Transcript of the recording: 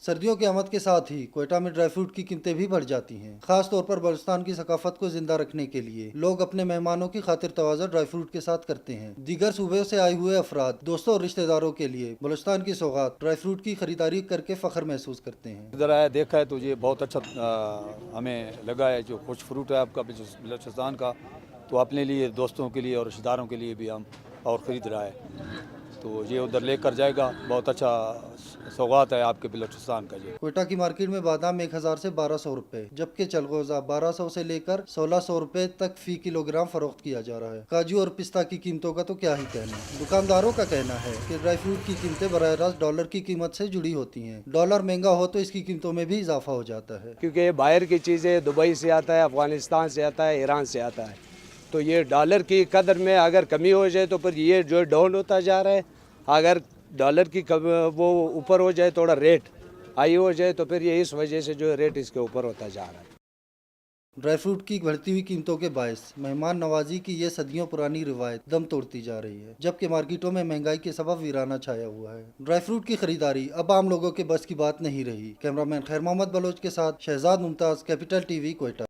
सर्दियों की आमद के साथ ही कोयटा में ड्राई फ्रूट की कीमतें भी बढ़ जाती हैं। खास तौर पर बलूचिस्तान की सकाफत को जिंदा रखने के लिए लोग अपने मेहमानों की खातिर तवाज़ा ड्राई फ्रूट के साथ करते हैं। दीगर सूबे से आए हुए अफराद, दोस्तों और रिश्तेदारों के लिए बलूचिस्तान की सौगात ड्राई फ्रूट की खरीदारी करके फख्र महसूस करते हैं। इधर आया देखा है तो ये बहुत अच्छा हमें लगा है। जो कुछ फ्रूट है आपका बलूचिस्तान का, तो अपने लिए, दोस्तों के लिए और रिश्तेदारों के लिए भी हम और ख़रीद रहा है, तो ये उधर लेकर जाएगा। बहुत अच्छा सौगात है आपके बलूचिस्तान का। ये कोयटा की मार्केट में बादाम 1000 से 1200 रुपए, जबकि चलगोजा 1200 से लेकर 1600 रुपए तक फी किलोग्राम फरोख्त किया जा रहा है। काजू और पिस्ता की कीमतों का तो क्या ही कहना। दुकानदारों का कहना है कि ड्राई फ्रूट की कीमतें बराह रास्त डॉलर की कीमत से जुड़ी होती हैं। डॉलर महंगा हो तो इसकी कीमतों में भी इजाफा हो जाता है, क्योंकि बाहर की चीज़ें दुबई से आता है, अफगानिस्तान से आता है, ईरान से आता है, तो ये डॉलर की कदर में अगर कमी हो जाए तो फिर ये जो डाउन होता जा रहा है। अगर डॉलर की वो ऊपर हो जाए, थोड़ा रेट हाई हो जाए, तो फिर ये इस वजह से जो रेट इसके ऊपर होता जा रहा है। ड्राई फ्रूट की बढ़ती हुई कीमतों के बायस मेहमान नवाजी की ये सदियों पुरानी रिवायत दम तोड़ती जा रही है, जबकि मार्केटों में महंगाई के सबब वीराना छाया हुआ है। ड्राई फ्रूट की खरीदारी अब आम लोगों के बस की बात नहीं रही। कैमरामैन खैर मोहम्मद बलोच के साथ शहजाद मुमताज, कैपिटल टीवी, कोयटा।